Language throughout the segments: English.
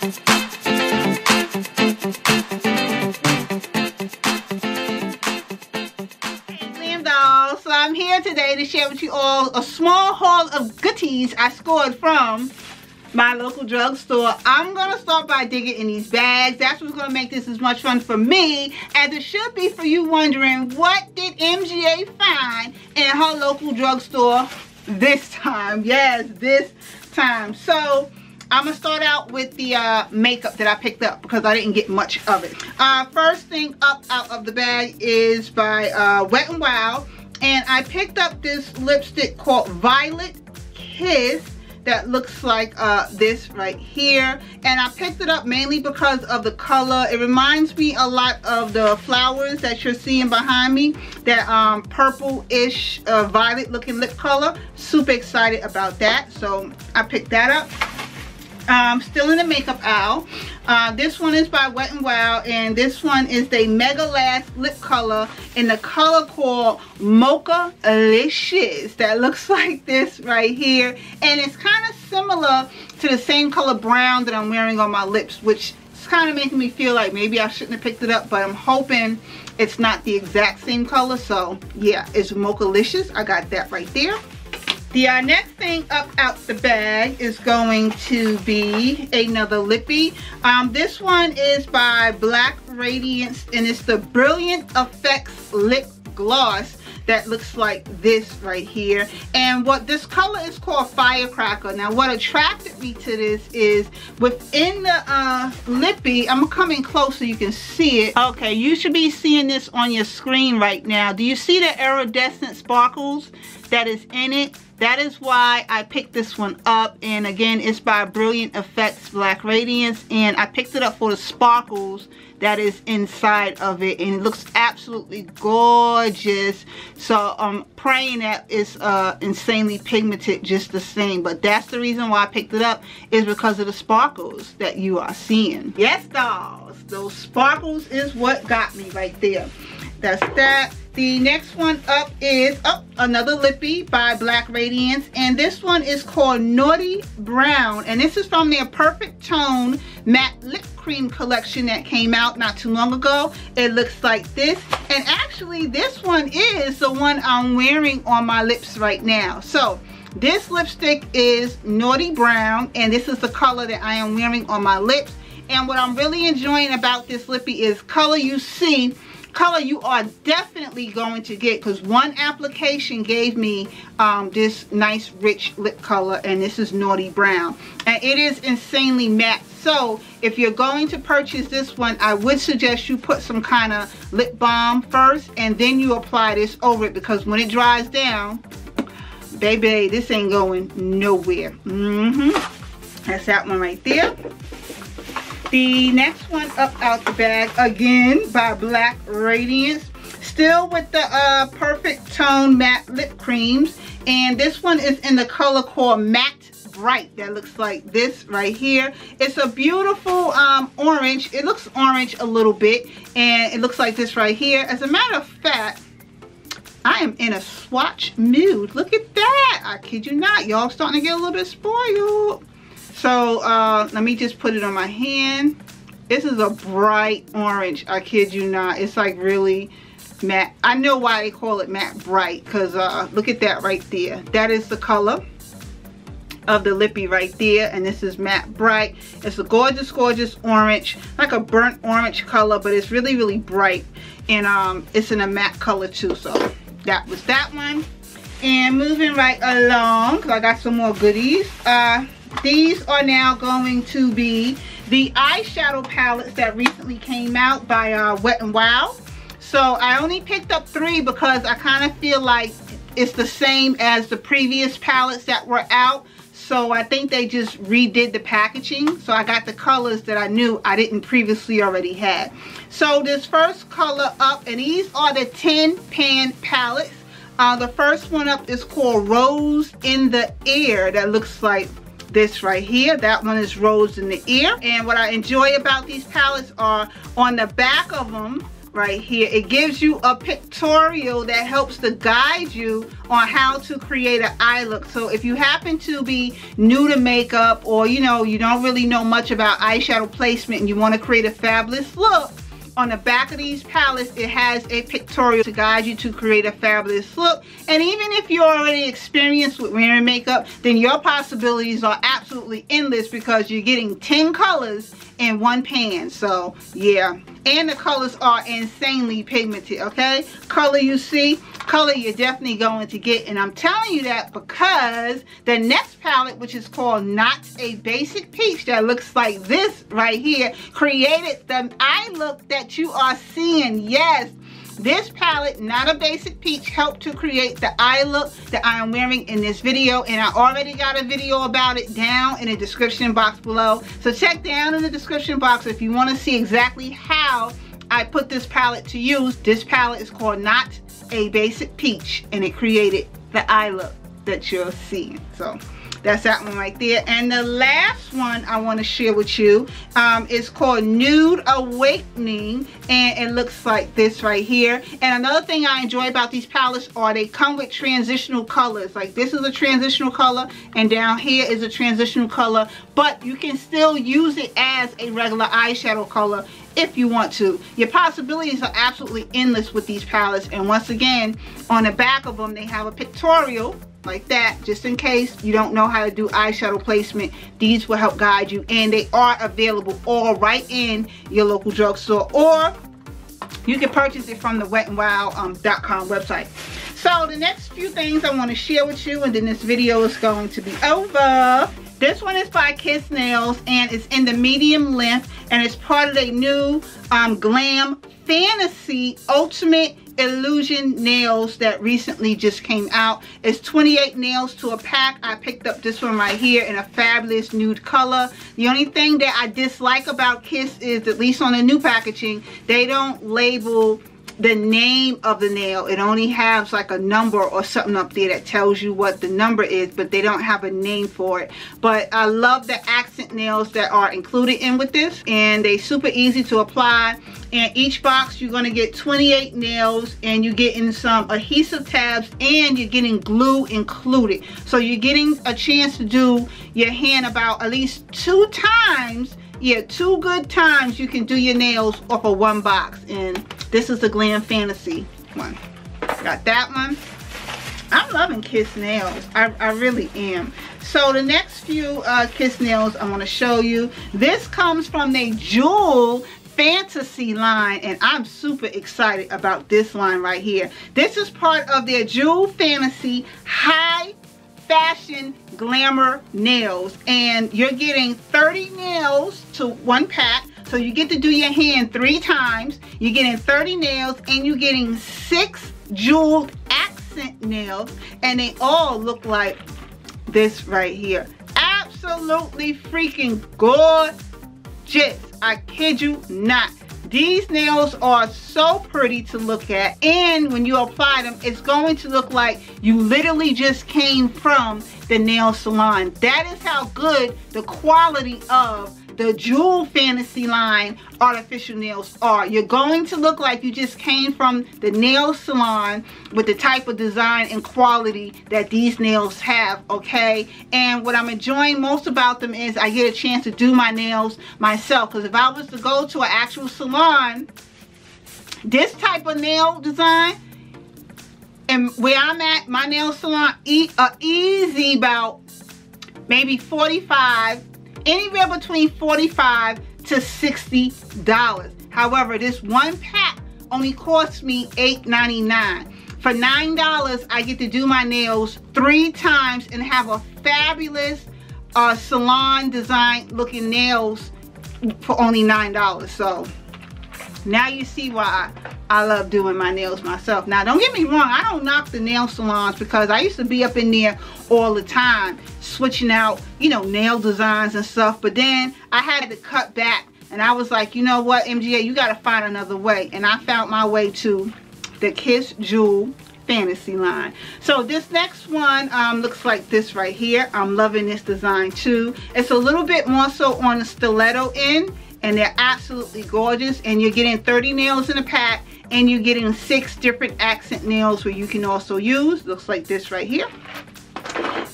So I'm here today to share with you all a small haul of goodies I scored from my local drugstore. I'm gonna start by digging in these bags. That's what's gonna make this as much fun for me as it should be for you, wondering what did MGA find in her local drugstore this time. Yes, this time. So I'm gonna start out with the makeup that I picked up because I didn't get much of it. First thing up out of the bag is by Wet n Wild, and I picked up this lipstick called Violet Kiss that looks like this right here, and I picked it up mainly because of the color. It reminds me a lot of the flowers that you're seeing behind me, that purple-ish violet looking lip color. Super excited about that, so I picked that up. Still in the makeup aisle. This one is by Wet n Wild, and this one is the Mega Last lip color in the color called Mocha Licious. That looks like this right here, and it's kind of similar to the same color brown that I'm wearing on my lips, which is kind of making me feel like maybe I shouldn't have picked it up, but I'm hoping it's not the exact same color. So yeah, it's Mocha Licious. I got that right there. The next thing up out the bag is going to be another lippy. This one is by Black Radiance, and it's the Brilliant Effects Lip Gloss that looks like this right here. And what this color is called Firecracker. Now what attracted me to this is within the lippy, I'm gonna come in close so you can see it. Okay, you should be seeing this on your screen right now. Do you see the iridescent sparkles that is in it? That is why I picked this one up. And again, it's by Brilliant Effects Black Radiance, and I picked it up for the sparkles that is inside of it, and it looks absolutely gorgeous. So I'm praying that it's insanely pigmented just the same, but that's the reason why I picked it up, is because of the sparkles that you are seeing. Yes, dolls, those sparkles is what got me right there. That's that. The next one up is another lippy by Black Radiance, and this one is called Naughty Brown, and this is from their Perfect Tone Matte Lip Cream collection that came out not too long ago. It looks like this, and actually this one is the one I'm wearing on my lips right now. So this lipstick is Naughty Brown, and this is the color that I am wearing on my lips. And what I'm really enjoying about this lippy is color you see, color you are definitely going to get, because one application gave me this nice rich lip color, and this is Naughty Brown, and it is insanely matte. So if you're going to purchase this one, I would suggest you put some kind of lip balm first and then you apply this over it, because when it dries down, baby, this ain't going nowhere. That's that one right there. The next one up out the bag, again by Black Radiance, still with the Perfect Tone Matte Lip Creams, and this one is in the color called Matte Bright. That looks like this right here. It's a beautiful orange. It looks orange a little bit, and it looks like this right here. As a matter of fact, I am in a swatch mood. Look at that. I kid you not. Y'all starting to get a little bit spoiled. So let me just put it on my hand. This is a bright orange. I kid you not. It's like really matte. I know why they call it matte bright, because look at that right there. That is the color of the lippy right there, and this is matte bright. It's a gorgeous, gorgeous orange, like a burnt orange color, but it's really, really bright, and it's in a matte color too. So that was that one. And moving right along, because I got some more goodies. These are now going to be the eyeshadow palettes that recently came out by Wet n Wild. So I only picked up 3 because I kind of feel like it's the same as the previous palettes that were out. So I think they just redid the packaging. So I got the colors that I knew I didn't previously already have. So this first color up, and these are the 10 pan palettes. The first one up is called Rose in the Air. That looks like this right here. That one is Rose in the Air. And what I enjoy about these palettes are on the back of them, right here. It gives you a pictorial that helps to guide you on how to create an eye look. So if you happen to be new to makeup, or you know, you don't really know much about eyeshadow placement and you want to create a fabulous look, on the back of these palettes it has a pictorial to guide you to create a fabulous look. And even if you're already experienced with wearing makeup, then your possibilities are absolutely endless, because you're getting 10 colors in one pan. So yeah, and the colors are insanely pigmented. Okay, color you see, color you're definitely going to get. And I'm telling you that because the next palette, which is called Not a Basic Peach, that looks like this right here, created the eye look that you are seeing. Yes, this palette, Not a Basic Peach, helped to create the eye look that I am wearing in this video, and I already got a video about it down in the description box below. So check down in the description box if you want to see exactly how I put this palette to use. This palette is called Not a Basic Peach, and it created the eye look that you're seeing. So that's that one right there. And the last one I want to share with you is called Nude Awakening, and it looks like this right here. And another thing I enjoy about these palettes are they come with transitional colors. Like this is a transitional color, and down here is a transitional color, but you can still use it as a regular eyeshadow color if you want to. Your possibilities are absolutely endless with these palettes. And once again, on the back of them they have a pictorial like that, just in case you don't know how to do eyeshadow placement. These will help guide you, and they are available all right in your local drugstore, or you can purchase it from the wetandwild.com website. So the next few things I want to share with you, and then this video is going to be over. This one is by Kiss Nails, and it's in the medium length, and it's part of a new GLAM Fantasy Ultimate Illusion nails that recently just came out. It's 28 nails to a pack. I picked up this one right here in a fabulous nude color. The only thing that I dislike about Kiss is, at least on the new packaging, they don't label the name of the nail. It only has like a number or something up there that tells you what the number is, but they don't have a name for it. But I love the accent nails that are included in with this, and they super easy to apply. And each box you're going to get 28 nails, and you're getting some adhesive tabs, and you're getting glue included. So you're getting a chance to do your hand about at least 2 times. Yeah, 2 good times you can do your nails off of one box. And this is the GLAM Fantasy one. Got that one. I'm loving Kiss Nails. I really am. So the next few Kiss Nails I want to show you. This comes from the Jewel Fantasy line, and I'm super excited about this line right here. This is part of their Jewel Fantasy High Fashion Glamour nails, and you're getting 30 nails to one pack. So you get to do your hand 3 times. You're getting 30 nails, and you're getting 6 jeweled accent nails, and they all look like this right here. Absolutely freaking gorgeous. I kid you not. These nails are so pretty to look at, and when you apply them, it's going to look like you literally just came from the nail salon. That is how good the quality of the Jewel Fantasy line artificial nails are. You're going to look like you just came from the nail salon with the type of design and quality that these nails have, okay? And what I'm enjoying most about them is I get a chance to do my nails myself, because if I was to go to an actual salon, this type of nail design, and where I'm at, my nail salon, easy about maybe 45, anywhere between $45 to $60. However, this one pack only cost me $8.99. For $9, I get to do my nails 3 times and have a fabulous salon design looking nails for only $9. So now you see why I love doing my nails myself. Now, don't get me wrong, I don't knock the nail salons, because I used to be up in there all the time switching out, you know, nail designs and stuff. But then I had to cut back, and I was like, you know what, MGA, you got to find another way. And I found my way to the Kiss Jewel Fantasy line. So this next one looks like this right here. I'm loving this design too. It's a little bit more so on the stiletto end, and they're absolutely gorgeous. And you're getting 30 nails in a pack, and you're getting 6 different accent nails where you can also use. Looks like this right here.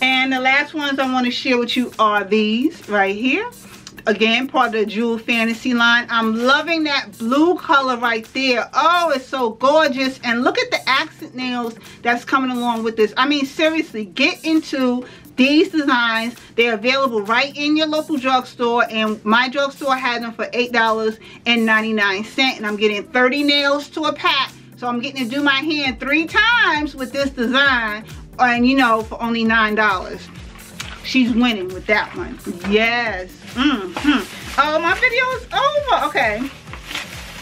And the last ones I want to share with you are these right here. Again, part of the Jewel Fantasy line. I'm loving that blue color right there. Oh, it's so gorgeous. And look at the accent nails that's coming along with this. I mean, seriously, get into these designs. They're available right in your local drugstore, and my drugstore had them for $8.99, and I'm getting 30 nails to a pack. So I'm getting to do my hand 3 times with this design, and you know, for only $9. She's winning with that one. Yes. Oh, my video is over. Okay.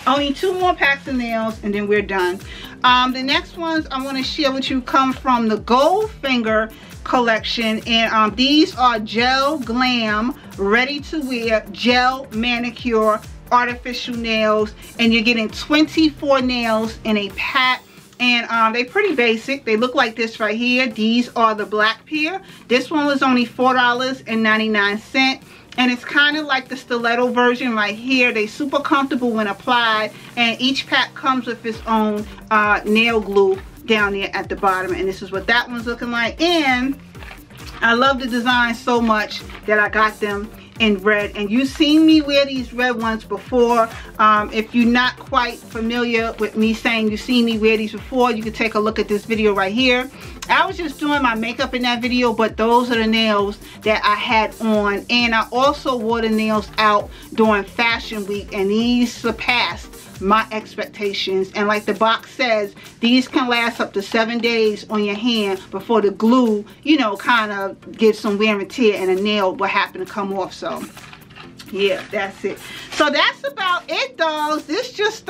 Only 2 more packs of nails, and then we're done. The next ones I want to share with you come from the Goldfinger collection, and these are gel glam ready to wear gel manicure artificial nails, and you're getting 24 nails in a pack. And they're pretty basic. They look like this right here. These are the black pair. This one was only $4.99, and it's kind of like the stiletto version right here. They're super comfortable when applied, and each pack comes with its own nail glue down there at the bottom, and this is what that one's looking like. And I love the design so much that I got them in red, and you've seen me wear these red ones before. If you're not quite familiar with me saying you've seen me wear these before, you can take a look at this video right here. I was just doing my makeup in that video, but those are the nails that I had on, and I also wore the nails out during Fashion Week, and these surpassed my expectations. And like the box says, these can last up to 7 days on your hand before the glue, you know, kind of gives some wear and tear, and a nail will happen to come off. So yeah, that's it. So that's about it, dolls. This just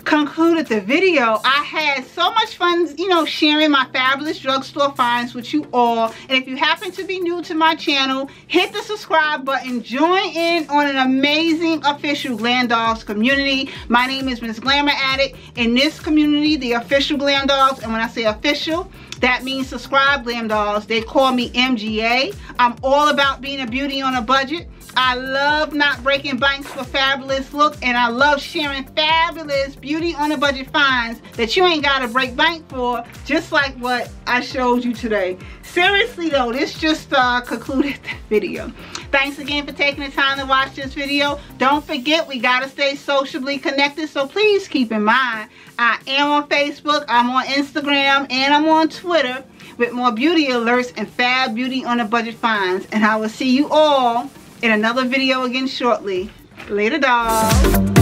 concluded the video. I had so much fun, you know, sharing my fabulous drugstore finds with you all. And if you happen to be new to my channel, hit the subscribe button. Join in on an amazing official Glam Dolls community. My name is MzGlamourAddict. In this community, the official Glam Dolls, and when I say official, that means subscribe Glam Dolls. They call me MGA. I'm all about being a beauty on a budget. I love not breaking banks for fabulous look, and I love sharing fabulous beauty on a budget finds that you ain't gotta break bank for, just like what I showed you today. Seriously though, this just concluded the video. Thanks again for taking the time to watch this video. Don't forget, we gotta stay socially connected, so please keep in mind, I am on Facebook, I'm on Instagram, and I'm on Twitter with more beauty alerts and fab beauty on a budget finds. And I will see you all in another video again shortly. Later, dolls.